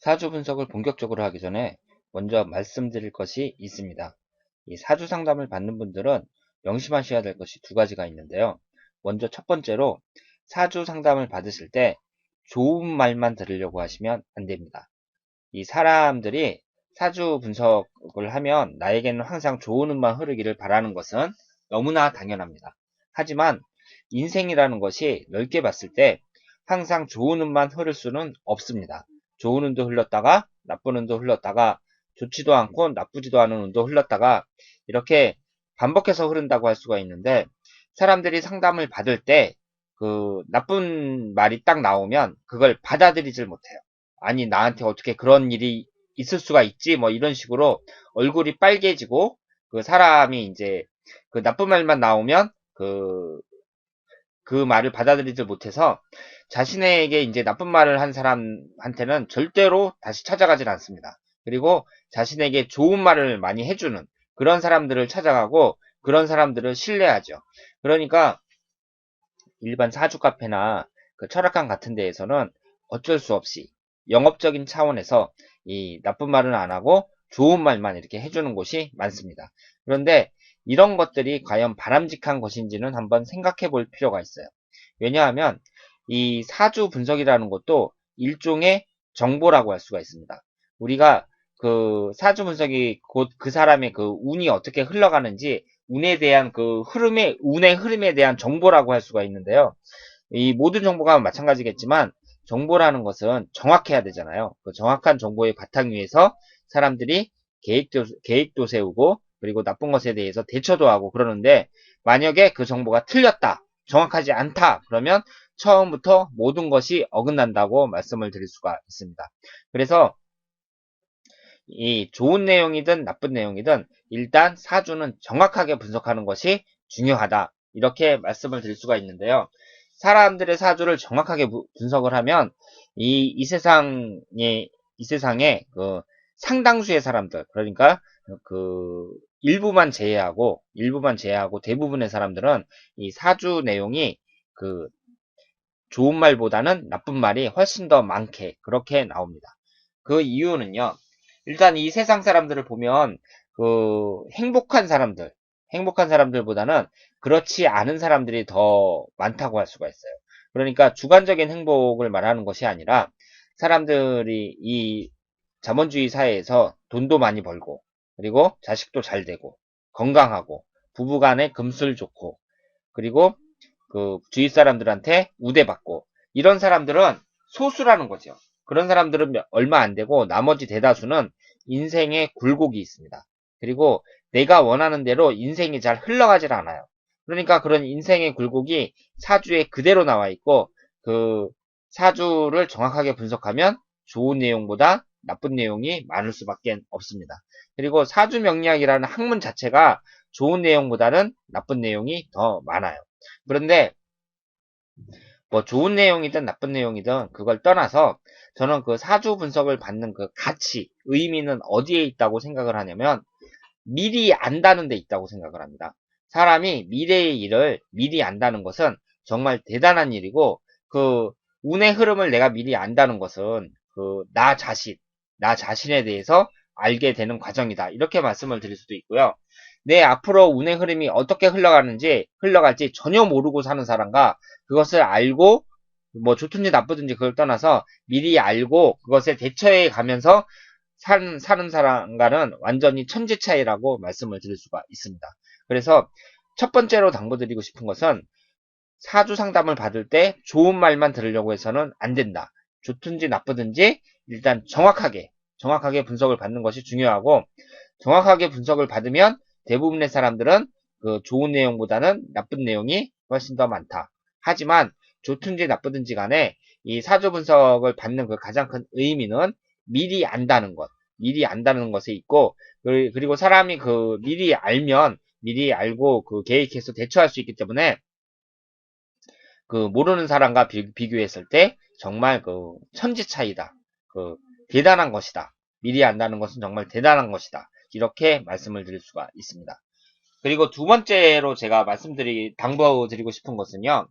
사주 분석을 본격적으로 하기 전에 먼저 말씀드릴 것이 있습니다. 이 사주 상담을 받는 분들은 명심하셔야 될 것이 두 가지가 있는데요. 먼저 첫 번째로 사주 상담을 받으실 때 좋은 말만 들으려고 하시면 안 됩니다. 이 사람들이 사주 분석을 하면 나에게는 항상 좋은 운만 흐르기를 바라는 것은 너무나 당연합니다. 하지만 인생이라는 것이 넓게 봤을 때 항상 좋은 운만 흐를 수는 없습니다. 좋은 운도 흘렀다가 나쁜 운도 흘렀다가 좋지도 않고 나쁘지도 않은 운도 흘렀다가 이렇게 반복해서 흐른다고 할 수가 있는데, 사람들이 상담을 받을 때 그 나쁜 말이 딱 나오면 그걸 받아들이질 못해요. 아니, 나한테 어떻게 그런 일이 있을 수가 있지? 뭐 이런 식으로 얼굴이 빨개지고, 그 사람이 이제 그 나쁜 말만 나오면 그 말을 받아들이지 못해서 자신에게 이제 나쁜 말을 한 사람한테는 절대로 다시 찾아가질 않습니다. 그리고 자신에게 좋은 말을 많이 해주는 그런 사람들을 찾아가고 그런 사람들을 신뢰하죠. 그러니까 일반 사주 카페나 그 철학관 같은 데에서는 어쩔 수 없이 영업적인 차원에서 이 나쁜 말은 안 하고 좋은 말만 이렇게 해주는 곳이 많습니다. 그런데 이런 것들이 과연 바람직한 것인지는 한번 생각해 볼 필요가 있어요. 왜냐하면 이 사주 분석이라는 것도 일종의 정보라고 할 수가 있습니다. 우리가 그 사주 분석이 곧 그 사람의 그 운이 어떻게 흘러가는지 운에 대한 운의 흐름에 대한 정보라고 할 수가 있는데요. 이 모든 정보가 마찬가지겠지만 정보라는 것은 정확해야 되잖아요. 그 정확한 정보의 바탕 위에서 사람들이 계획도 세우고 그리고 나쁜 것에 대해서 대처도 하고 그러는데, 만약에 그 정보가 틀렸다, 정확하지 않다, 그러면 처음부터 모든 것이 어긋난다고 말씀을 드릴 수가 있습니다. 그래서 이 좋은 내용이든 나쁜 내용이든 일단 사주는 정확하게 분석하는 것이 중요하다, 이렇게 말씀을 드릴 수가 있는데요. 사람들의 사주를 정확하게 분석을 하면 이 세상에 그 상당수의 사람들, 그러니까 그 일부만 제외하고 대부분의 사람들은 이 사주 내용이 그 좋은 말보다는 나쁜 말이 훨씬 더 많게 그렇게 나옵니다. 그 이유는요. 일단 이 세상 사람들을 보면 그 행복한 사람들보다는 그렇지 않은 사람들이 더 많다고 할 수가 있어요. 그러니까 주관적인 행복을 말하는 것이 아니라 사람들이 이 자본주의 사회에서 돈도 많이 벌고 그리고 자식도 잘 되고 건강하고 부부간에 금술 좋고 그리고 그 주위 사람들한테 우대받고 이런 사람들은 소수라는 거죠. 그런 사람들은 얼마 안 되고 나머지 대다수는 인생에 굴곡이 있습니다. 그리고 내가 원하는 대로 인생이 잘 흘러가질 않아요. 그러니까 그런 인생의 굴곡이 사주에 그대로 나와 있고, 그 사주를 정확하게 분석하면 좋은 내용보다 나쁜 내용이 많을 수밖에 없습니다. 그리고 사주 명리학이라는 학문 자체가 좋은 내용보다는 나쁜 내용이 더 많아요. 그런데 뭐 좋은 내용이든 나쁜 내용이든 그걸 떠나서 저는 그 사주 분석을 받는 그 가치, 의미는 어디에 있다고 생각을 하냐면 미리 안다는 데 있다고 생각을 합니다. 사람이 미래의 일을 미리 안다는 것은 정말 대단한 일이고, 그 운의 흐름을 내가 미리 안다는 것은 그 나 자신에 대해서 알게 되는 과정이다, 이렇게 말씀을 드릴 수도 있고요. 내 앞으로 운의 흐름이 어떻게 흘러갈지 전혀 모르고 사는 사람과 그것을 알고 뭐 좋든지 나쁘든지 그걸 떠나서 미리 알고 그것에 대처해 가면서 사는 사람과는 완전히 천지 차이라고 말씀을 드릴 수가 있습니다. 그래서 첫 번째로 당부드리고 싶은 것은 사주 상담을 받을 때 좋은 말만 들으려고 해서는 안 된다. 좋든지 나쁘든지 일단 정확하게 분석을 받는 것이 중요하고, 정확하게 분석을 받으면 대부분의 사람들은 그 좋은 내용보다는 나쁜 내용이 훨씬 더 많다. 하지만 좋든지 나쁘든지 간에 이 사주 분석을 받는 그 가장 큰 의미는 미리 안다는 것에 있고, 그리고 사람이 그 미리 알고 그 계획해서 대처할 수 있기 때문에 그 모르는 사람과 비교했을 때 정말 그 천지 차이다. 그 대단한 것이다. 미리 안다는 것은 정말 대단한 것이다. 이렇게 말씀을 드릴 수가 있습니다. 그리고 두 번째로 제가 당부드리고 싶은 것은요.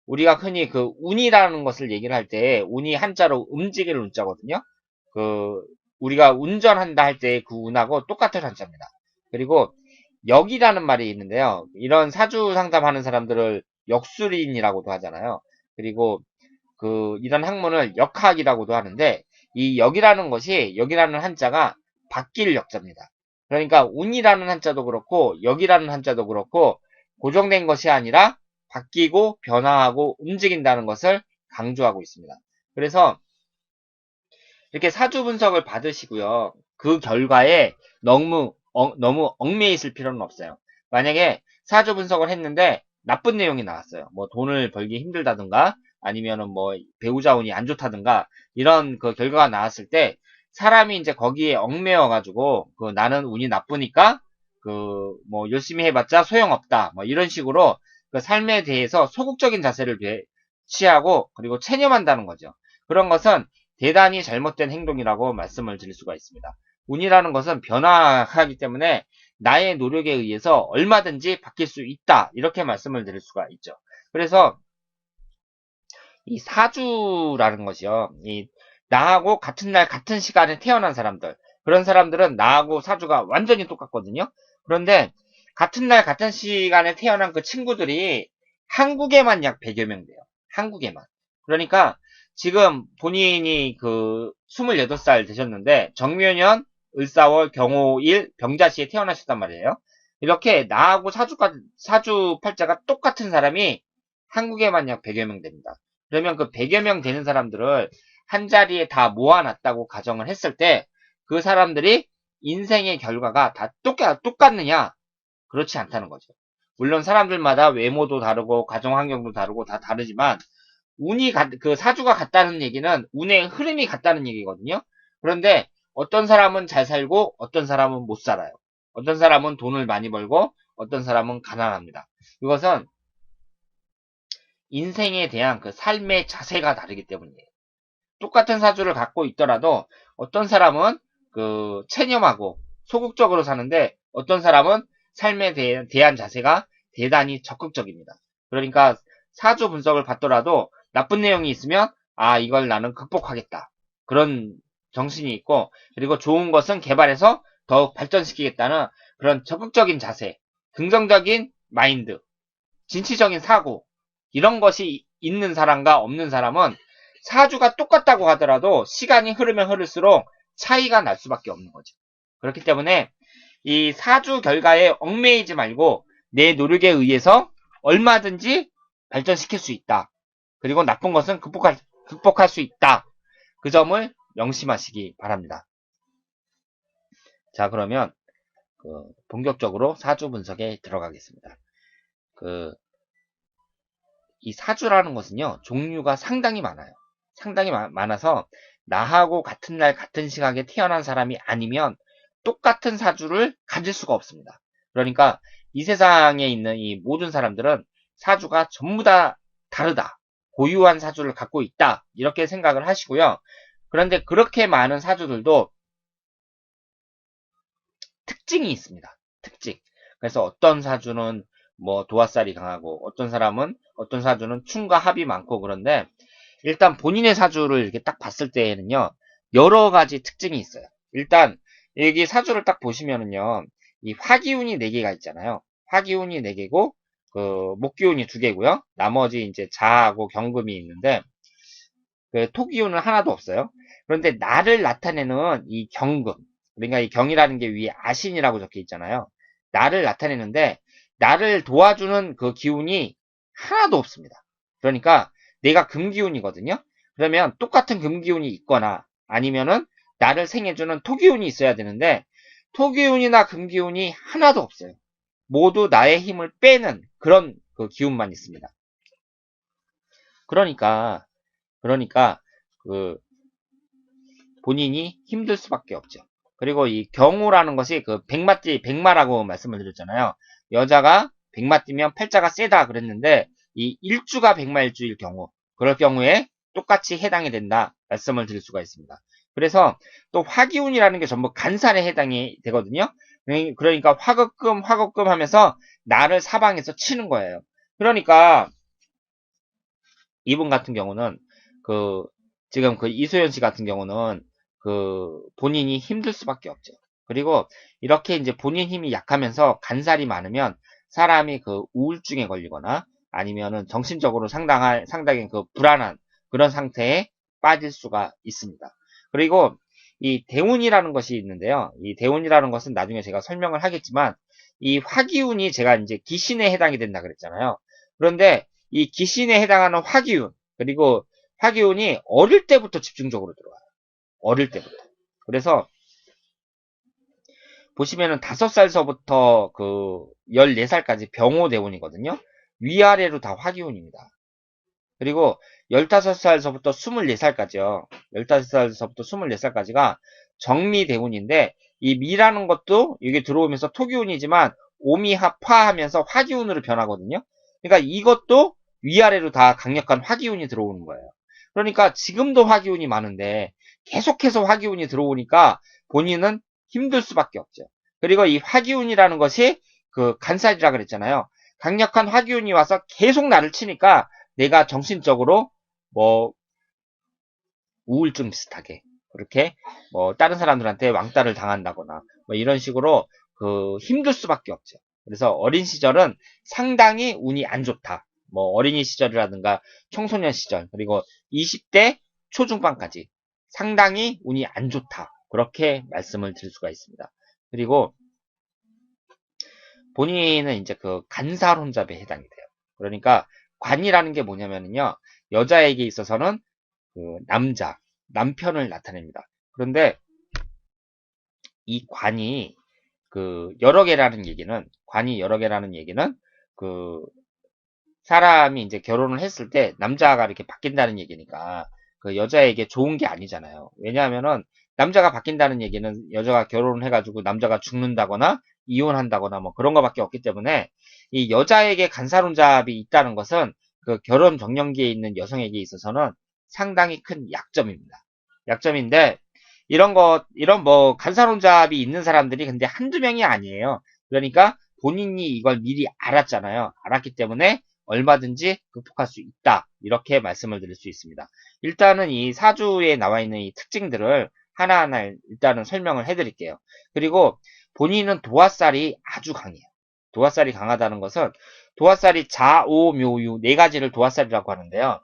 우리가 흔히 그 운이라는 것을 얘기를 할 때 운이 한자로 움직일 운자거든요. 그 우리가 운전한다 할 때 그 운하고 똑같은 한자입니다. 그리고 역이라는 말이 있는데요. 이런 사주 상담하는 사람들을 역술인이라고도 하잖아요. 그리고 이런 학문을 역학이라고도 하는데, 이 역이라는 것이, 역이라는 한자가 바뀔 역자입니다. 그러니까 운이라는 한자도 그렇고 역이라는 한자도 그렇고 고정된 것이 아니라 바뀌고 변화하고 움직인다는 것을 강조하고 있습니다. 그래서 이렇게 사주 분석을 받으시고요. 그 결과에 너무 얽매여 있을 필요는 없어요. 만약에 사주 분석을 했는데 나쁜 내용이 나왔어요. 뭐 돈을 벌기 힘들다든가 아니면은 뭐 배우자 운이 안 좋다든가 이런 그 결과가 나왔을 때 사람이 이제 거기에 얽매여 가지고 나는 운이 나쁘니까 뭐 열심히 해봤자 소용없다. 뭐 이런 식으로 그 삶에 대해서 소극적인 자세를 취하고 그리고 체념한다는 거죠. 그런 것은 대단히 잘못된 행동이라고 말씀을 드릴 수가 있습니다. 운이라는 것은 변화하기 때문에 나의 노력에 의해서 얼마든지 바뀔 수 있다. 이렇게 말씀을 드릴 수가 있죠. 그래서 이 사주라는 것이요. 나하고 같은 날 같은 시간에 태어난 사람들. 그런 사람들은 나하고 사주가 완전히 똑같거든요. 그런데 같은 날 같은 시간에 태어난 그 친구들이 한국에만 약 100여 명 돼요. 한국에만. 그러니까 지금 본인이 28살 되셨는데 정묘년, 을사월, 경호일, 병자시에 태어나셨단 말이에요. 이렇게 나하고 사주 팔자가 똑같은 사람이 한국에만 약 100여 명 됩니다. 그러면 그 100여 명 되는 사람들을 한 자리에 다 모아놨다고 가정을 했을 때 그 사람들이 인생의 결과가 다 똑같느냐? 그렇지 않다는 거죠. 물론 사람들마다 외모도 다르고 가정 환경도 다르고 다 다르지만 그 사주가 같다는 얘기는 운의 흐름이 같다는 얘기거든요. 그런데 어떤 사람은 잘 살고 어떤 사람은 못 살아요. 어떤 사람은 돈을 많이 벌고 어떤 사람은 가난합니다. 이것은 인생에 대한 그 삶의 자세가 다르기 때문이에요. 똑같은 사주를 갖고 있더라도 어떤 사람은 체념하고 소극적으로 사는데 어떤 사람은 삶에 대한 자세가 대단히 적극적입니다. 그러니까 사주 분석을 받더라도 나쁜 내용이 있으면 이걸 나는 극복하겠다. 그런 정신이 있고 그리고 좋은 것은 개발해서 더욱 발전시키겠다는 그런 적극적인 자세, 긍정적인 마인드, 진취적인 사고 이런 것이 있는 사람과 없는 사람은 사주가 똑같다고 하더라도 시간이 흐르면 흐를수록 차이가 날 수밖에 없는 거죠. 그렇기 때문에 이 사주 결과에 얽매이지 말고 내 노력에 의해서 얼마든지 발전시킬 수 있다. 그리고 나쁜 것은 극복할 수 있다. 그 점을 명심하시기 바랍니다. 자, 그러면 본격적으로 사주 분석에 들어가겠습니다. 이 사주라는 것은요, 종류가 상당히 많아요. 상당히 많아서 나하고 같은 날 같은 시각에 태어난 사람이 아니면 똑같은 사주를 가질 수가 없습니다. 그러니까 이 세상에 있는 이 모든 사람들은 사주가 전부 다 다르다. 고유한 사주를 갖고 있다. 이렇게 생각을 하시고요. 그런데 그렇게 많은 사주들도 특징이 있습니다. 특징. 그래서 어떤 사주는 뭐 도화살이 강하고 어떤 사주는 충과 합이 많고 그런데 일단 본인의 사주를 이렇게 딱 봤을 때에는요. 여러 가지 특징이 있어요. 일단 여기 사주를 딱 보시면은요. 이 화기운이 4개가 있잖아요. 화기운이 4개고 목기운이 2개고요. 나머지 이제 자하고 경금이 있는데 토기운은 하나도 없어요. 그런데 나를 나타내는 이 경금, 그러니까 이 경이라는 게 위에 아신이라고 적혀 있잖아요. 나를 나타내는데 나를 도와주는 그 기운이 하나도 없습니다. 그러니까 내가 금기운이거든요. 그러면 똑같은 금기운이 있거나 아니면은 나를 생해주는 토기운이 있어야 되는데 토기운이나 금기운이 하나도 없어요. 모두 나의 힘을 빼는 그런 그 기운만 있습니다. 그러니까 본인이 힘들 수밖에 없죠. 그리고 이 경우라는 것이 백마라고 말씀을 드렸잖아요. 여자가 백마띠면 팔자가 세다 그랬는데 이 일주가 백마일주일 경우 그럴 경우에 똑같이 해당이 된다 말씀을 드릴 수가 있습니다. 그래서 또 화기운이라는 게 전부 간살에 해당이 되거든요. 그러니까 화급금 하면서 나를 사방에서 치는 거예요. 그러니까 이분 같은 경우는 지금 이소연 씨 같은 경우는 본인이 힘들 수밖에 없죠. 그리고 이렇게 이제 본인 힘이 약하면서 간살이 많으면 사람이 우울증에 걸리거나 아니면은 정신적으로 상당히 불안한 그런 상태에 빠질 수가 있습니다. 그리고 이 대운이라는 것이 있는데요. 이 대운이라는 것은 나중에 제가 설명을 하겠지만 이 화기운이 제가 이제 기신에 해당이 된다 그랬잖아요. 그런데 이 기신에 해당하는 화기운 그리고 화기운이 어릴 때부터 집중적으로 들어와요. 어릴 때부터. 그래서 보시면은 5살서부터 14살까지 병호대운이거든요. 위아래로 다 화기운입니다. 그리고 15살서부터 24살까지요. 15살서부터 24살까지가 정미대운인데 이 미라는 것도 이게 들어오면서 토기운이지만 오미합화하면서 화기운으로 변하거든요. 그러니까 이것도 위아래로 다 강력한 화기운이 들어오는 거예요. 그러니까 지금도 화기운이 많은데 계속해서 화기운이 들어오니까 본인은 힘들 수밖에 없죠. 그리고 이 화기운이라는 것이 간살이라 그랬잖아요. 강력한 화기운이 와서 계속 나를 치니까 내가 정신적으로 뭐 우울증 비슷하게 그렇게 뭐 다른 사람들한테 왕따를 당한다거나 뭐 이런 식으로 힘들 수밖에 없죠. 그래서 어린 시절은 상당히 운이 안 좋다. 뭐 어린이 시절이라든가 청소년 시절 그리고 20대 초중반까지 상당히 운이 안 좋다. 그렇게 말씀을 드릴 수가 있습니다. 그리고 본인은 이제 간살혼잡에 해당이 돼요. 그러니까 관이라는 게 뭐냐면요. 여자에게 있어서는 남편을 나타냅니다. 그런데 이 관이 관이 여러 개라는 얘기는 사람이 이제 결혼을 했을 때 남자가 이렇게 바뀐다는 얘기니까 여자에게 좋은 게 아니잖아요. 왜냐하면은 남자가 바뀐다는 얘기는 여자가 결혼을 해가지고 남자가 죽는다거나 이혼한다거나 뭐 그런 거밖에 없기 때문에 이 여자에게 간살혼잡이 있다는 것은 결혼 정년기에 있는 여성에게 있어서는 상당히 큰 약점입니다. 약점인데 이런 뭐 간살혼잡이 있는 사람들이 근데 한두 명이 아니에요. 그러니까 본인이 이걸 미리 알았잖아요. 알았기 때문에 얼마든지 극복할 수 있다. 이렇게 말씀을 드릴 수 있습니다. 일단은 이 사주에 나와 있는 이 특징들을 하나하나 일단은 설명을 해드릴게요. 그리고 본인은 도화살이 아주 강해요. 도화살이 강하다는 것은 도화살이 자오묘유 네 가지를 도화살이라고 하는데요.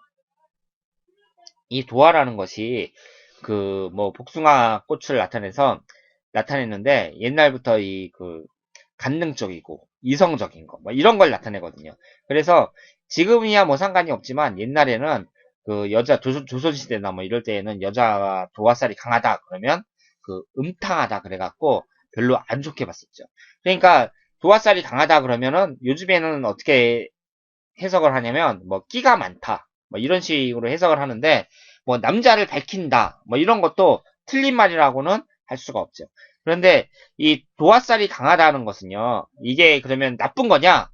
이 도화라는 것이 뭐 복숭아 꽃을 나타내는데 옛날부터 간능적이고 이성적인 거 뭐 이런 걸 나타내거든요. 그래서 지금이야 뭐 상관이 없지만 옛날에는 여자 조선시대나 뭐 이럴 때에는 여자가 도화살이 강하다 그러면 음탕하다 그래갖고 별로 안 좋게 봤었죠. 그러니까 도화살이 강하다 그러면은 요즘에는 어떻게 해석을 하냐면 뭐 끼가 많다 뭐 이런 식으로 해석을 하는데 뭐 남자를 밝힌다 뭐 이런 것도 틀린 말이라고는 할 수가 없죠. 그런데 이 도화살이 강하다는 것은요. 이게 그러면 나쁜 거냐?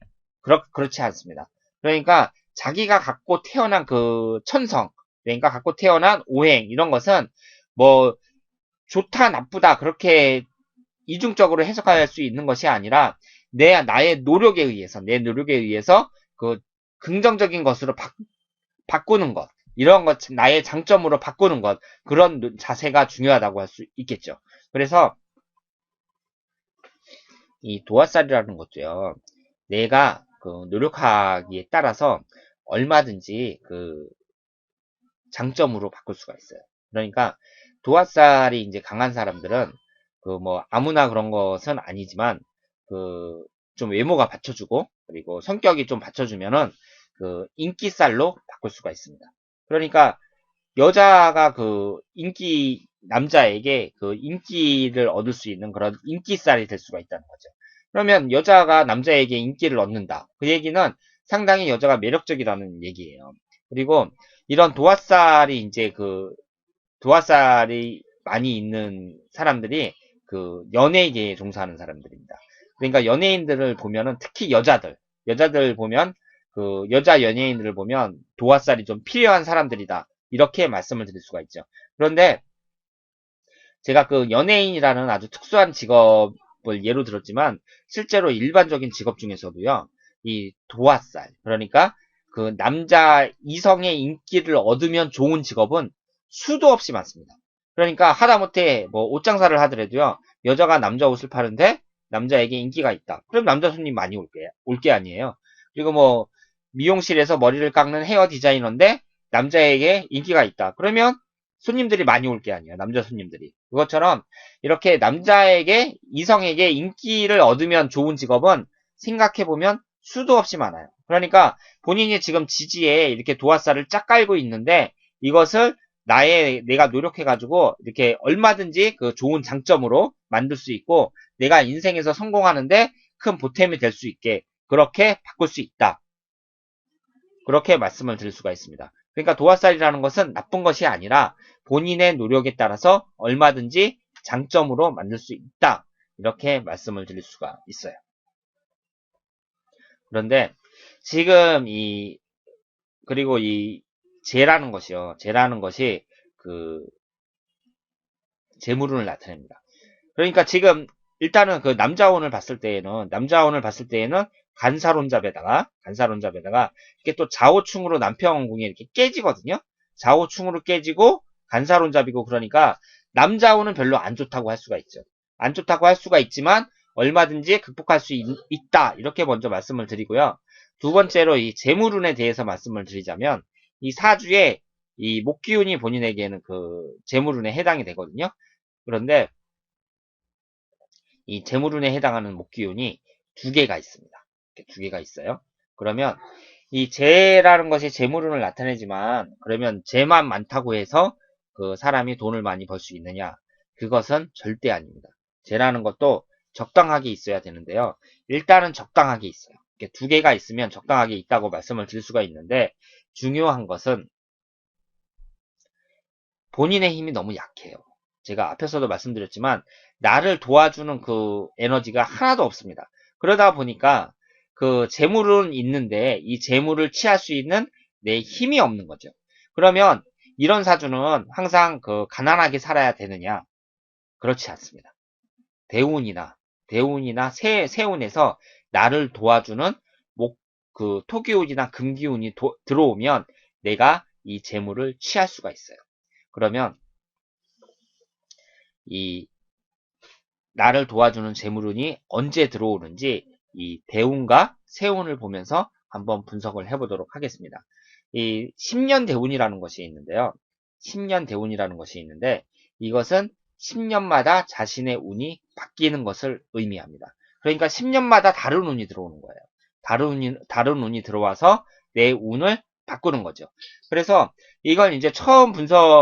그렇지 않습니다. 그러니까 자기가 갖고 태어난 천성, 그러니까 갖고 태어난 오행 이런 것은 뭐 좋다 나쁘다 그렇게 이중적으로 해석할 수 있는 것이 아니라 나의 노력에 의해서 긍정적인 것으로 바꾸는 것, 이런 것, 나의 장점으로 바꾸는 것, 그런 자세가 중요하다고 할 수 있겠죠. 그래서 이 도화살이라는 것도요, 내가 노력하기에 따라서 얼마든지 장점으로 바꿀 수가 있어요. 그러니까 도화살이 이제 강한 사람들은 뭐 아무나 그런 것은 아니지만 좀 외모가 받쳐주고 그리고 성격이 좀 받쳐주면은 인기살로 바꿀 수가 있습니다. 그러니까 여자가 남자에게 인기를 얻을 수 있는 그런 인기살이 될 수가 있다는 거죠. 그러면 여자가 남자에게 인기를 얻는다. 그 얘기는 상당히 여자가 매력적이라는 얘기예요. 그리고 이런 도화살이 많이 있는 사람들이 연예계에 종사하는 사람들입니다. 그러니까 연예인들을 보면은 특히 여자들 보면 여자 연예인들을 보면 도화살이 좀 필요한 사람들이다. 이렇게 말씀을 드릴 수가 있죠. 그런데 제가 연예인이라는 아주 특수한 직업을 예로 들었지만 실제로 일반적인 직업 중에서도요. 이 도화살 그러니까 남자 이성의 인기를 얻으면 좋은 직업은 수도 없이 많습니다. 그러니까 하다못해 뭐 옷장사를 하더라도요. 여자가 남자 옷을 파는데 남자에게 인기가 있다. 그럼 남자 손님 많이 올 게 아니에요. 그리고 뭐 미용실에서 머리를 깎는 헤어 디자이너인데 남자에게 인기가 있다. 그러면 손님들이 많이 올 게 아니에요. 남자 손님들이. 그것처럼 이렇게 남자에게 이성에게 인기를 얻으면 좋은 직업은 생각해보면 수도 없이 많아요. 그러니까 본인이 지금 지지에 이렇게 도화살을 쫙 깔고 있는데 이것을 내가 노력해가지고 이렇게 얼마든지 그 좋은 장점으로 만들 수 있고 내가 인생에서 성공하는데 큰 보탬이 될 수 있게 그렇게 바꿀 수 있다. 그렇게 말씀을 드릴 수가 있습니다. 그러니까 도화살이라는 것은 나쁜 것이 아니라 본인의 노력에 따라서 얼마든지 장점으로 만들 수 있다. 이렇게 말씀을 드릴 수가 있어요. 그런데 지금 그리고 이 재라는 것이요. 재라는 것이 그 재물운을 나타냅니다. 그러니까 지금 일단은 그 남자운을 봤을 때에는 간사론잡에다가 이게 또 좌우충으로 남평궁이 이렇게 깨지거든요. 좌우충으로 깨지고 간사론잡이고 그러니까 남자운은 별로 안 좋다고 할 수가 있죠. 안 좋다고 할 수가 있지만 얼마든지 극복할 수 있다. 이렇게 먼저 말씀을 드리고요. 두 번째로 이 재물운에 대해서 말씀을 드리자면 이 사주에 이 목기운이 본인에게는 그 재물운에 해당이 되거든요. 그런데 이 재물운에 해당하는 목기운이 두 개가 있습니다. 이렇게 두 개가 있어요. 그러면 이 재라는 것이 재물운을 나타내지만 그러면 재만 많다고 해서 그 사람이 돈을 많이 벌 수 있느냐? 그것은 절대 아닙니다. 재라는 것도 적당하게 있어야 되는데요. 일단은 적당하게 있어요. 이렇게 두 개가 있으면 적당하게 있다고 말씀을 드릴 수가 있는데 중요한 것은 본인의 힘이 너무 약해요. 제가 앞에서도 말씀드렸지만 나를 도와주는 그 에너지가 하나도 없습니다. 그러다 보니까 그 재물은 있는데 이 재물을 취할 수 있는 내 힘이 없는 거죠. 그러면 이런 사주는 항상 그 가난하게 살아야 되느냐? 그렇지 않습니다. 대운이나 세운에서 나를 도와주는 그 토기운이나 금기운이 들어오면 내가 이 재물을 취할 수가 있어요. 그러면 이 나를 도와주는 재물운이 언제 들어오는지 이 대운과 세운을 보면서 한번 분석을 해보도록 하겠습니다. 이 10년 대운이라는 것이 있는데요. 10년 대운이라는 것이 있는데 이것은 10년마다 자신의 운이 바뀌는 것을 의미합니다. 그러니까 10년마다 다른 운이 들어오는 거예요. 다른 운이 들어와서 내 운을 바꾸는 거죠. 그래서 이걸 이제 처음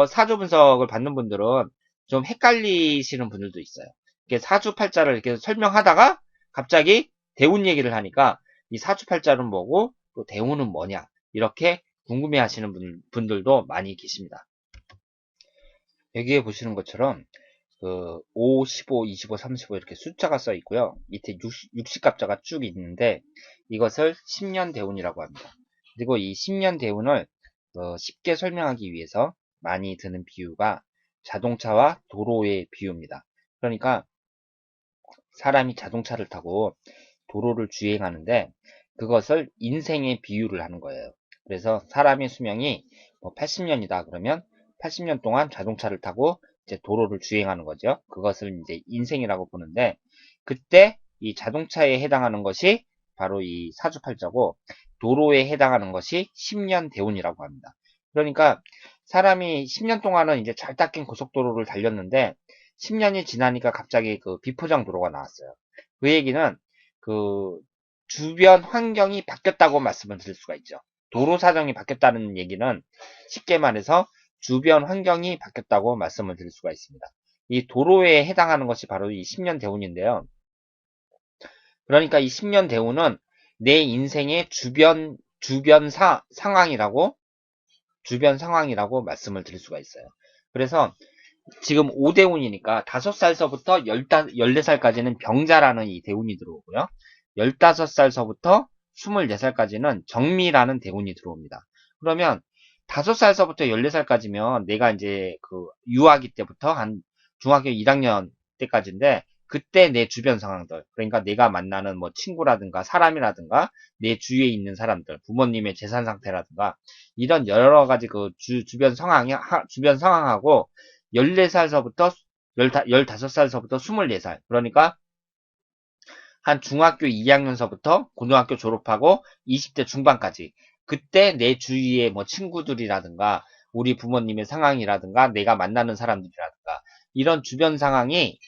사주 분석을 받는 분들은 좀 헷갈리시는 분들도 있어요. 이렇게 사주팔자를 이렇게 설명하다가 갑자기 대운 얘기를 하니까 이 사주팔자는 뭐고 또 대운은 뭐냐 이렇게 궁금해 하시는 분들도 많이 계십니다. 여기에 보시는 것처럼 그 5, 15, 25, 35 이렇게 숫자가 써 있고요. 밑에 60갑자가 쭉 있는데 이것을 10년 대운이라고 합니다. 그리고 이 10년 대운을 쉽게 설명하기 위해서 많이 드는 비유가 자동차와 도로의 비유입니다. 그러니까 사람이 자동차를 타고 도로를 주행하는데 그것을 인생의 비유를 하는 거예요. 그래서 사람의 수명이 80년이다 그러면 80년 동안 자동차를 타고 이제 도로를 주행하는 거죠. 그것을 이제 인생이라고 보는데 그때 이 자동차에 해당하는 것이 바로 이 사주팔자고 도로에 해당하는 것이 10년 대운이라고 합니다. 그러니까 사람이 10년 동안은 이제 잘 닦인 고속도로를 달렸는데 10년이 지나니까 갑자기 그 비포장 도로가 나왔어요. 그 얘기는 그 주변 환경이 바뀌었다고 말씀을 드릴 수가 있죠. 도로 사정이 바뀌었다는 얘기는 쉽게 말해서 주변 환경이 바뀌었다고 말씀을 드릴 수가 있습니다. 이 도로에 해당하는 것이 바로 이 10년 대운인데요. 그러니까 이 10년 대운은 내 인생의 주변 상황이라고 말씀을 드릴 수가 있어요. 그래서 지금 5대운이니까 5살서부터 14살까지는 병자라는 이 대운이 들어오고요. 15살서부터 24살까지는 정미라는 대운이 들어옵니다. 그러면 5살서부터 14살까지면 내가 이제 그 유아기 때부터 한 중학교 1학년 때까지인데 그때 내 주변 상황들, 그러니까 내가 만나는 뭐 친구라든가 사람이라든가 내 주위에 있는 사람들, 부모님의 재산 상태라든가 이런 여러 가지 그 주변 상황하고 14살서부터 15살서부터 24살. 그러니까 한 중학교 2학년서부터 고등학교 졸업하고 20대 중반까지. 그때 내 주위의 뭐 친구들이라든가 우리 부모님의 상황이라든가 내가 만나는 사람들이라든가 이런 주변 상황이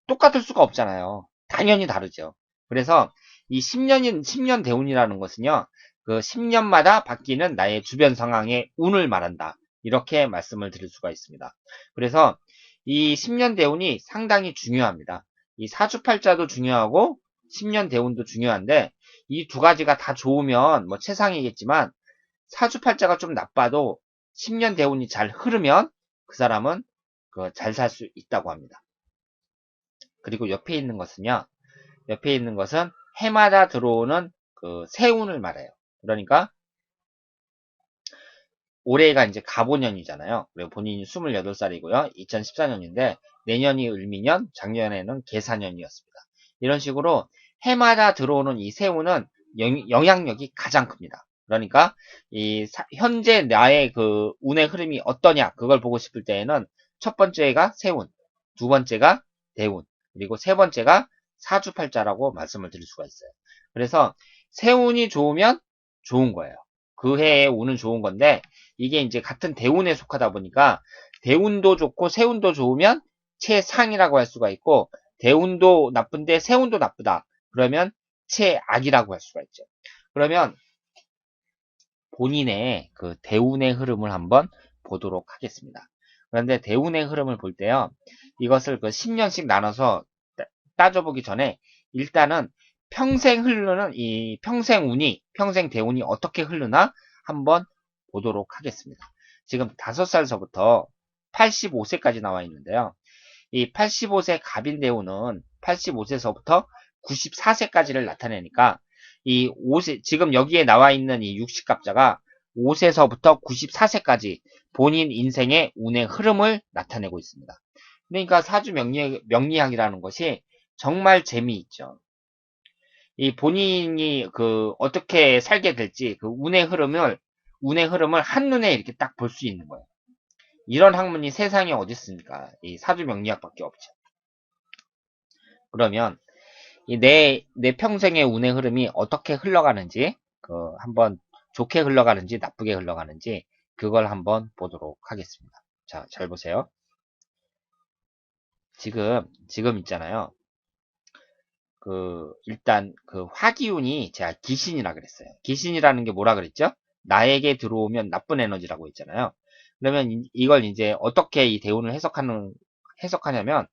똑같을 수가 없잖아요. 당연히 다르죠. 그래서 이 10년 대운이라는 것은요, 그 10년마다 바뀌는 나의 주변 상황의 운을 말한다. 이렇게 말씀을 드릴 수가 있습니다. 그래서 이 10년 대운이 상당히 중요합니다. 이 사주팔자도 중요하고 10년 대운도 중요한데 이 두 가지가 다 좋으면 뭐 최상이겠지만 사주팔자가 좀 나빠도 10년 대운이 잘 흐르면 그 사람은 잘 살 수 있다고 합니다. 그리고 옆에 있는 것은요. 옆에 있는 것은 해마다 들어오는 그 세운을 말해요. 그러니까 올해가 이제 갑오년이잖아요. 그리고 본인이 28살이고요. 2014년인데 내년이 을미년, 작년에는 계사년이었습니다. 이런 식으로 해마다 들어오는 이 세운은 영향력이 가장 큽니다. 그러니까 현재 나의 그 운의 흐름이 어떠냐 그걸 보고 싶을 때에는 첫 번째가 세운, 두 번째가 대운, 그리고 세 번째가 사주팔자라고 말씀을 드릴 수가 있어요. 그래서 세운이 좋으면 좋은 거예요. 그 해에 운은 좋은 건데 이게 이제 같은 대운에 속하다 보니까 대운도 좋고 세운도 좋으면 최상이라고 할 수가 있고 대운도 나쁜데 세운도 나쁘다. 그러면 최악이라고 할 수가 있죠. 그러면 본인의 그 대운의 흐름을 한번 보도록 하겠습니다. 그런데 대운의 흐름을 볼 때요. 이것을 그 10년씩 나눠서 따져보기 전에 일단은 평생 흐르는 이 평생 운이, 평생 대운이 어떻게 흐르나 한번 보도록 하겠습니다. 지금 5살서부터 85세까지 나와 있는데요. 이 85세 갑인 대운은 85세서부터 94세까지를 나타내니까 이 5세, 지금 여기에 나와 있는 이 60갑자가 5세서부터 94세까지 본인 인생의 운의 흐름을 나타내고 있습니다. 그러니까 사주 명리학이라는 것이 정말 재미있죠. 이 본인이 그 어떻게 살게 될지 그 운의 흐름을 한눈에 이렇게 딱 볼 수 있는 거예요. 이런 학문이 세상에 어디 있습니까? 이 사주 명리학밖에 없죠. 그러면 내 평생의 운의 흐름이 어떻게 흘러가는지 한번 좋게 흘러가는지 나쁘게 흘러가는지 그걸 한번 보도록 하겠습니다. 자, 잘 보세요. 지금 있잖아요. 일단 화기운이 제가 기신이라 그랬어요. 기신이라는 게 뭐라 그랬죠? 나에게 들어오면 나쁜 에너지라고 했잖아요. 그러면 이걸 이제 어떻게 이 대운을 해석하냐면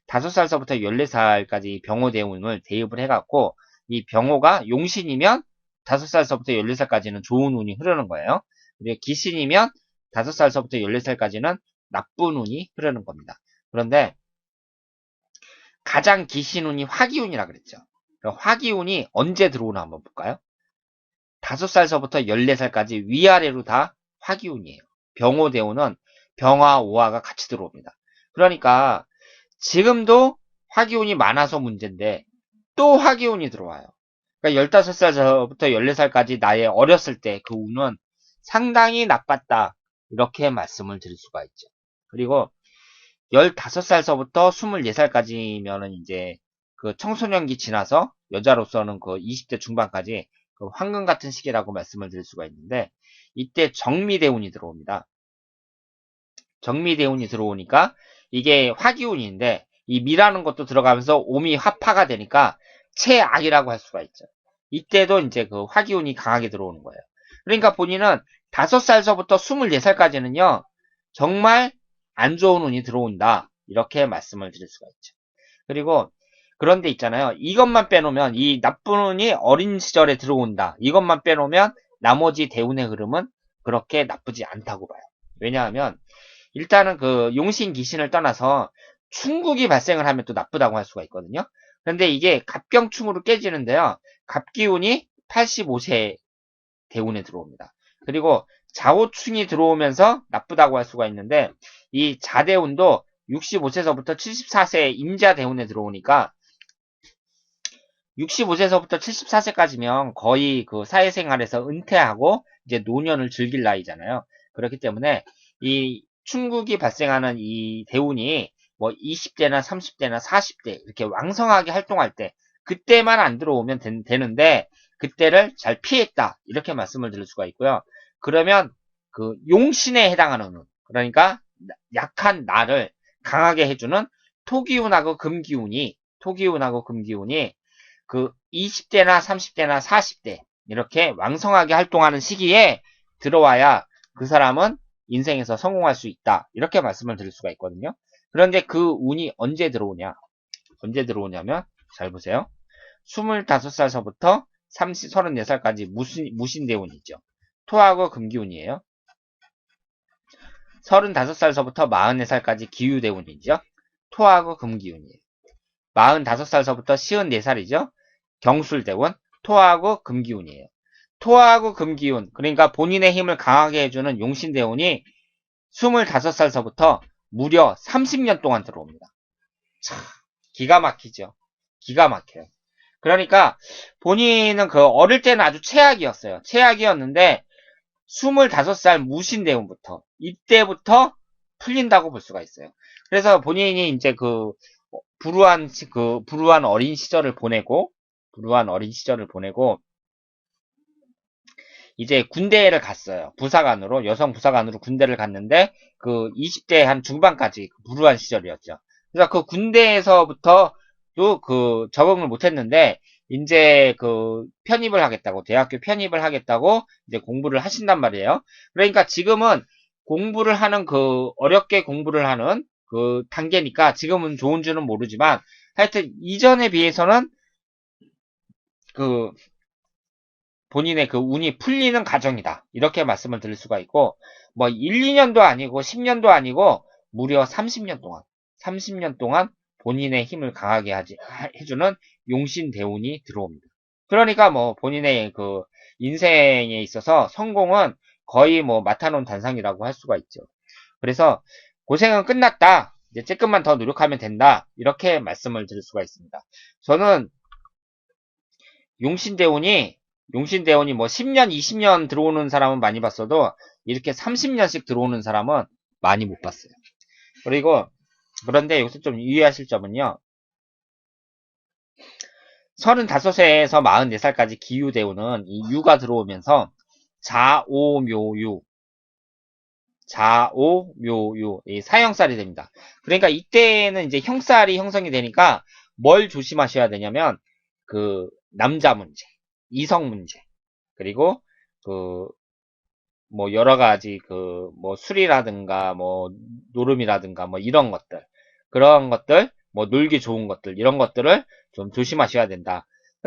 5살서부터 14살까지 병호 대운을 대입을 해갖고 이 병호가 용신이면 5살서부터 14살까지는 좋은 운이 흐르는 거예요. 그리고 기신이면 5살서부터 14살까지는 나쁜 운이 흐르는 겁니다. 그런데 가장 기신운이 화기운이라 그랬죠. 화기운이 언제 들어오나 한번 볼까요? 5살서부터 14살까지 위아래로 다 화기운이에요. 병호대운은 병화, 오화가 같이 들어옵니다. 그러니까 지금도 화기운이 많아서 문제인데 또 화기운이 들어와요. 그러니까 15살부터 14살까지 나의 어렸을 때 그 운은 상당히 나빴다. 이렇게 말씀을 드릴 수가 있죠. 그리고 15살서부터 24살까지면은 이제 그 청소년기 지나서 여자로서는 그 20대 중반까지 그 황금 같은 시기라고 말씀을 드릴 수가 있는데 이때 정미대운이 들어옵니다. 정미대운이 들어오니까 이게 화기운인데 이 미라는 것도 들어가면서 오미 화파가 되니까 최악이라고 할 수가 있죠. 이때도 이제 그 화기운이 강하게 들어오는 거예요. 그러니까 본인은 5살서부터 24살까지는요. 정말 안 좋은 운이 들어온다. 이렇게 말씀을 드릴 수가 있죠. 그리고 그런데 있잖아요. 이것만 빼놓으면 이 나쁜 운이 어린 시절에 들어온다. 이것만 빼놓으면 나머지 대운의 흐름은 그렇게 나쁘지 않다고 봐요. 왜냐하면 일단은 그 용신 기신을 떠나서 충국이 발생을 하면 또 나쁘다고 할 수가 있거든요. 그런데 이게 갑경충으로 깨지는데요. 갑기운이 85세 대운에 들어옵니다. 그리고 자오충이 들어오면서 나쁘다고 할 수가 있는데 이 자대운도 65세서부터 74세 임자 대운에 들어오니까 65세서부터 74세까지면 거의 그 사회생활에서 은퇴하고 이제 노년을 즐길 나이잖아요. 그렇기 때문에 이 충국이 발생하는 이 대운이 뭐 20대나 30대나 40대 이렇게 왕성하게 활동할 때 그때만 안 들어오면 되는데 그때를 잘 피했다 이렇게 말씀을 드릴 수가 있고요. 그러면 그 용신에 해당하는 운, 그러니까 약한 나를 강하게 해주는 토기운하고 금기운이 그 20대나 30대나 40대 이렇게 왕성하게 활동하는 시기에 들어와야 그 사람은 인생에서 성공할 수 있다. 이렇게 말씀을 드릴 수가 있거든요. 그런데 그 운이 언제 들어오냐면 잘 보세요. 25살서부터 34살까지 무신대운이죠. 토하고 금기운이에요. 35살서부터 44살까지 기유대운이죠. 토하고 금기운이에요. 45살서부터 54살이죠. 경술대운, 토하고 금기운이에요. 토하고 금기운, 그러니까 본인의 힘을 강하게 해주는 용신대운이 25살서부터 무려 30년 동안 들어옵니다. 참, 기가 막히죠. 기가 막혀요. 그러니까 본인은 그 어릴 때는 아주 최악이었어요. 최악이었는데 25살 무신대운부터 이때부터 풀린다고 볼 수가 있어요. 그래서 본인이 이제 그 불우한 어린 시절을 보내고 이제 군대를 갔어요. 부사관으로, 여성 부사관으로 군대를 갔는데 그 20대 한 중반까지 불우한 시절이었죠. 그래서 그 군대에서부터도 그 적응을 못했는데 이제 그 편입을 하겠다고, 대학교 편입을 하겠다고 이제 공부를 하신단 말이에요. 그러니까 지금은 공부를 하는 그 어렵게 공부를 하는 그 단계니까 지금은 좋은 줄은 모르지만 하여튼 이전에 비해서는 그 본인의 그 운이 풀리는 과정이다. 이렇게 말씀을 드릴 수가 있고, 뭐 1, 2년도 아니고 10년도 아니고 무려 30년 동안 본인의 힘을 강하게 해주는 용신 대운이 들어옵니다. 그러니까 뭐 본인의 그 인생에 있어서 성공은 거의 뭐 맡아놓은 단상이라고 할 수가 있죠. 그래서 고생은 끝났다. 이제 조금만 더 노력하면 된다. 이렇게 말씀을 드릴 수가 있습니다. 저는 용신대운이 뭐 10년, 20년 들어오는 사람은 많이 봤어도 이렇게 30년씩 들어오는 사람은 많이 못 봤어요. 그런데 여기서 좀 유의하실 점은요. 35세에서 44살까지 기유대운은 이 유가 들어오면서 자오묘유, 이 사형살이 됩니다. 그러니까 이때는 이제 형살이 형성이 되니까 뭘 조심하셔야 되냐면 그 남자 문제, 이성 문제, 그리고 그 뭐 여러 가지 그 뭐 술이라든가 뭐 노름이라든가 뭐 이런 것들, 그런 것들, 뭐 놀기 좋은 것들, 이런 것들을 좀 조심하셔야 된다.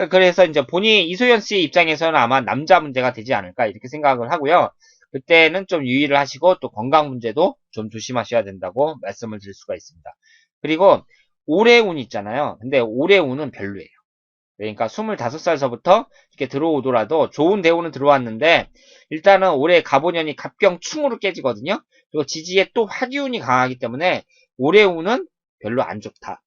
그래서 이제 본인 이소연 씨 입장에서는 아마 남자 문제가 되지 않을까 이렇게 생각을 하고요. 그때는 좀 유의를 하시고 또 건강 문제도 좀 조심하셔야 된다고 말씀을 드릴 수가 있습니다. 그리고 올해운 있잖아요. 근데 올해운은 별로예요. 그러니까 25살서부터 이렇게 들어오더라도 좋은 대운은 들어왔는데 일단은 올해 갑오년이 갑경충으로 깨지거든요. 그리고 지지에 또 화기운이 강하기 때문에 올해운은 별로 안 좋다.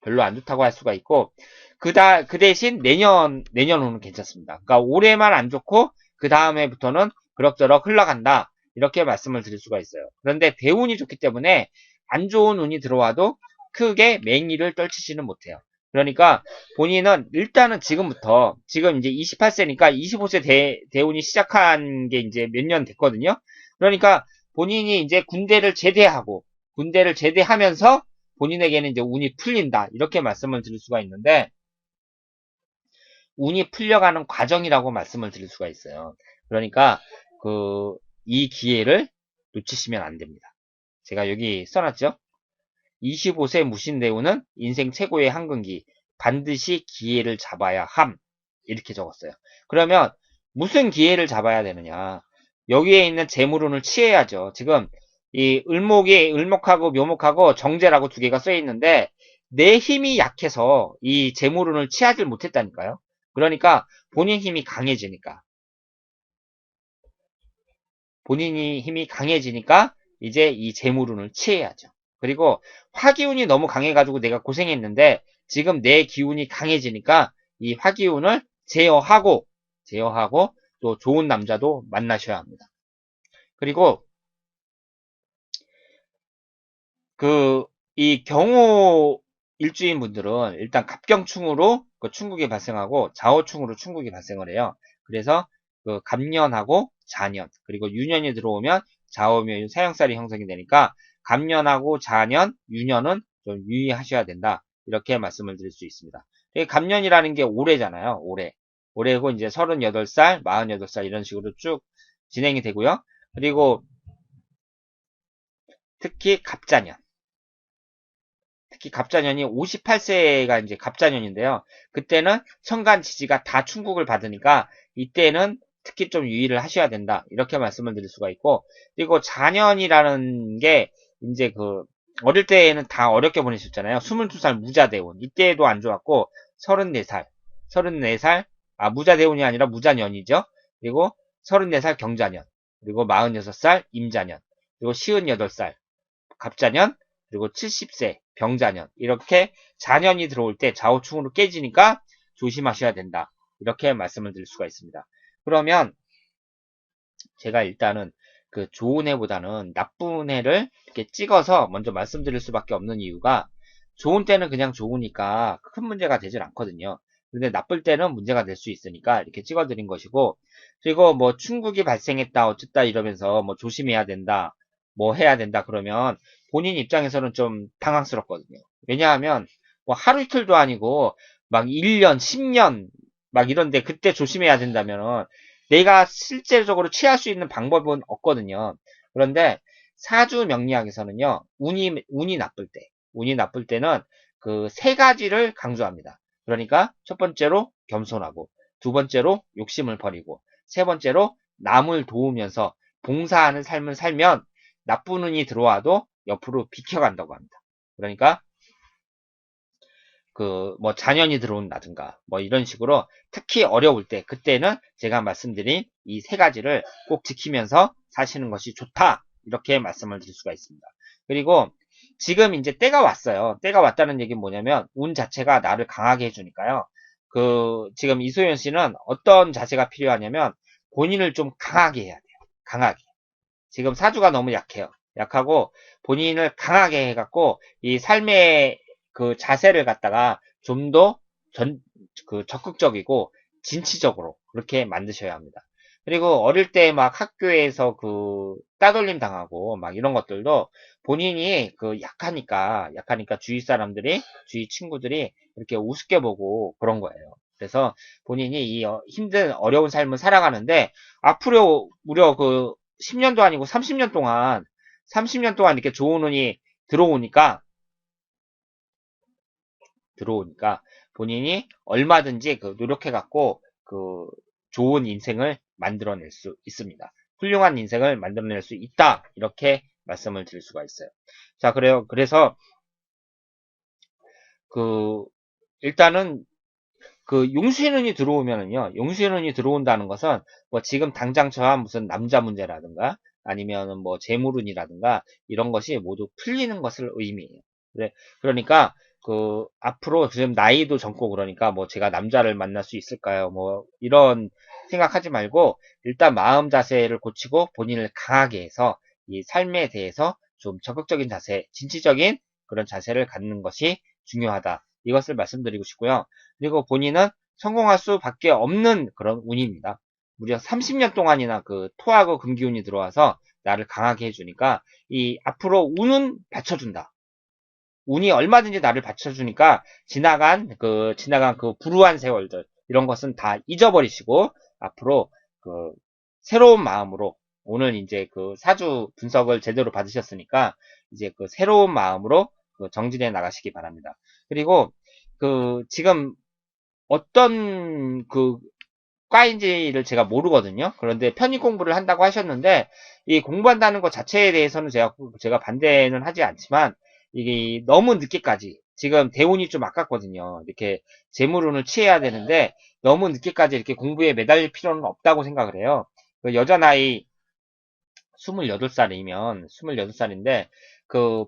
별로 안 좋다고 할 수가 있고 그 대신 내년운은 괜찮습니다. 그러니까 올해만 안 좋고 그 다음에부터는 그럭저럭 흘러간다. 이렇게 말씀을 드릴 수가 있어요. 그런데 대운이 좋기 때문에 안 좋은 운이 들어와도 크게 맹위를 떨치지는 못해요. 그러니까 본인은 일단은 지금 이제 28세니까 25세 대운이 시작한 게 이제 몇 년 됐거든요. 그러니까 본인이 이제 군대를 제대하면서 본인에게는 이제 운이 풀린다. 이렇게 말씀을 드릴 수가 있는데, 운이 풀려가는 과정이라고 말씀을 드릴 수가 있어요. 그러니까, 이 기회를 놓치시면 안 됩니다. 제가 여기 써놨죠? 25세 무신대운은 인생 최고의 한근기. 반드시 기회를 잡아야 함. 이렇게 적었어요. 그러면 무슨 기회를 잡아야 되느냐. 여기에 있는 재물운을 취해야죠. 지금 이 을목하고 묘목하고 정제라고 두 개가 써 있는데 내 힘이 약해서 이 재물운을 취하지 못했다니까요. 그러니까 본인이 힘이 강해지니까 이제 이 재물운을 취해야죠. 그리고 화기운이 너무 강해가지고 내가 고생했는데 지금 내 기운이 강해지니까 이 화기운을 제어하고 또 좋은 남자도 만나셔야 합니다. 그리고 이 경호 일주인 분들은 일단 갑경충으로 그 충국이 발생하고 자호충으로 충국이 발생을 해요. 그래서 그 갑년하고 자년 그리고 유년이 들어오면 자오묘 사형살이 형성이 되니까 갑년하고 자년, 유년은 좀 유의하셔야 된다. 이렇게 말씀을 드릴 수 있습니다. 갑년이라는 게 올해잖아요. 올해. 올해고 이제 38살, 48살 이런 식으로 쭉 진행이 되고요. 그리고 특히 갑자년. 특히 갑자년이 58세가 이제 갑자년인데요. 그때는 천간 지지가 다 충국을 받으니까 이때는 특히 좀 유의를 하셔야 된다. 이렇게 말씀을 드릴 수가 있고, 그리고 자년이라는 게 이제 어릴 때에는 다 어렵게 보내셨잖아요. 22살 무자대운. 이때도 안 좋았고, 34살, 무자대운이 아니라 무자년이죠. 그리고 34살 경자년, 그리고 46살 임자년, 그리고 58살 갑자년, 그리고 70세 병자년 이렇게 자년이 들어올 때 좌우충으로 깨지니까 조심하셔야 된다. 이렇게 말씀을 드릴 수가 있습니다. 그러면 제가 일단은 그 좋은 해보다는 나쁜 해를 이렇게 찍어서 먼저 말씀드릴 수밖에 없는 이유가 좋은 때는 그냥 좋으니까 큰 문제가 되질 않거든요. 근데 나쁠 때는 문제가 될 수 있으니까 이렇게 찍어드린 것이고, 그리고 뭐 충국이 발생했다 어쨌다 이러면서 뭐 조심해야 된다 뭐 해야 된다 그러면 본인 입장에서는 좀 당황스럽거든요. 왜냐하면 뭐 하루 이틀도 아니고 막 1년, 10년 막 이런데 그때 조심해야 된다면은 내가 실제적으로 취할 수 있는 방법은 없거든요. 그런데 사주 명리학에서는요, 운이 나쁠 때는 그 세 가지를 강조합니다. 그러니까 첫 번째로 겸손하고, 두 번째로 욕심을 버리고, 세 번째로 남을 도우면서 봉사하는 삶을 살면 나쁜 운이 들어와도 옆으로 비켜간다고 합니다. 그러니까 뭐 자년이 들어온다든가 뭐 이런 식으로 특히 어려울 때 그때는 제가 말씀드린 이 세 가지를 꼭 지키면서 사시는 것이 좋다 이렇게 말씀을 드릴 수가 있습니다. 그리고 지금 이제 때가 왔어요. 때가 왔다는 얘기는 뭐냐면 운 자체가 나를 강하게 해주니까요. 지금 이소연 씨는 어떤 자세가 필요하냐면 본인을 좀 강하게 해야 돼요. 강하게. 지금 사주가 너무 약해요. 약하고 본인을 강하게 해갖고 이 삶의 그 자세를 갖다가 좀 더 적극적이고 진취적으로 그렇게 만드셔야 합니다. 그리고 어릴 때 막 학교에서 따돌림 당하고 막 이런 것들도 본인이 약하니까 주위 친구들이 이렇게 우습게 보고 그런 거예요. 그래서 본인이 이 힘든 어려운 삶을 살아가는데 앞으로 무려 10년도 아니고 30년 동안 이렇게 좋은 운이 들어오니까 본인이 얼마든지 노력해갖고 좋은 인생을 만들어낼 수 있습니다. 훌륭한 인생을 만들어낼 수 있다. 이렇게 말씀을 드릴 수가 있어요. 자, 그래요. 그래서 일단은 용수의 눈이 들어오면은요, 용수의 눈이 들어온다는 것은 뭐 지금 당장 처한 무슨 남자 문제라든가 아니면은 뭐 재물운이라든가 이런 것이 모두 풀리는 것을 의미해요. 그러니까 앞으로 지금 나이도 젊고 그러니까 뭐 제가 남자를 만날 수 있을까요? 뭐 이런 생각하지 말고 일단 마음 자세를 고치고 본인을 강하게 해서 이 삶에 대해서 좀 적극적인 자세, 진취적인 그런 자세를 갖는 것이 중요하다. 이것을 말씀드리고 싶고요. 그리고 본인은 성공할 수밖에 없는 그런 운입니다. 무려 30년 동안이나 토하고 금기운이 들어와서 나를 강하게 해주니까 이 앞으로 운은 받쳐준다. 운이 얼마든지 나를 받쳐주니까 지나간 불우한 세월들 이런 것은 다 잊어버리시고 앞으로 새로운 마음으로 오늘 이제 사주 분석을 제대로 받으셨으니까 이제 새로운 마음으로 정진해 나가시기 바랍니다. 그리고 지금 어떤 과인지를 제가 모르거든요. 그런데 편입 공부를 한다고 하셨는데 이 공부한다는 것 자체에 대해서는 제가 반대는 하지 않지만 이게 너무 늦게까지 지금 대운이 좀 아깝거든요. 이렇게 재물운을 취해야 되는데 너무 늦게까지 이렇게 공부에 매달릴 필요는 없다고 생각을 해요. 여자 나이 28살인데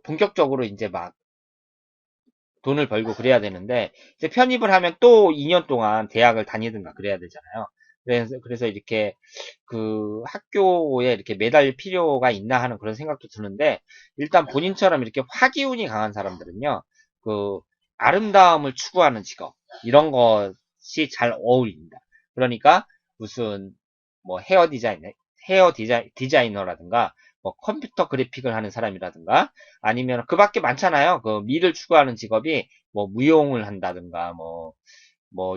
본격적으로 이제 막 돈을 벌고 그래야 되는데 이제 편입을 하면 또 2년 동안 대학을 다니든가 그래야 되잖아요. 그래서 이렇게 그 학교에 이렇게 매달릴 필요가 있나 하는 그런 생각도 드는데, 일단 본인처럼 이렇게 화기운이 강한 사람들은요, 그 아름다움을 추구하는 직업, 이런 것이 잘 어울립니다. 그러니까 무슨 뭐 디자이너라든가 뭐 컴퓨터 그래픽을 하는 사람이라든가, 아니면 그 밖에 많잖아요. 그 미를 추구하는 직업이 뭐 무용을 한다든가 뭐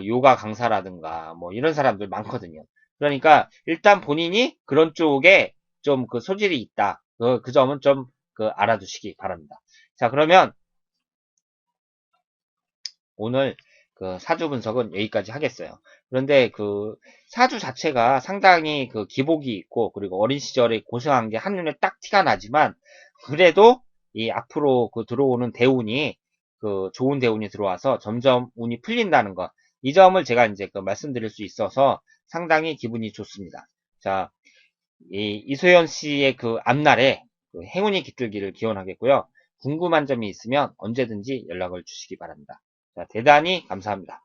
요가 강사라든가 뭐 이런 사람들 많거든요. 그러니까 일단 본인이 그런 쪽에 좀 그 소질이 있다. 그 점은 좀 그 알아두시기 바랍니다. 자, 그러면 오늘 그 사주 분석은 여기까지 하겠어요. 그런데 그 사주 자체가 상당히 그 기복이 있고, 그리고 어린 시절에 고생한 게 한눈에 딱 티가 나지만, 그래도 이 앞으로 그 들어오는 대운이 그 좋은 대운이 들어와서 점점 운이 풀린다는 것, 이 점을 제가 이제 그 말씀드릴 수 있어서 상당히 기분이 좋습니다. 자, 이 이소연 씨의 그 앞날에 그 행운이 깃들기를 기원하겠고요. 궁금한 점이 있으면 언제든지 연락을 주시기 바랍니다. 자, 대단히 감사합니다.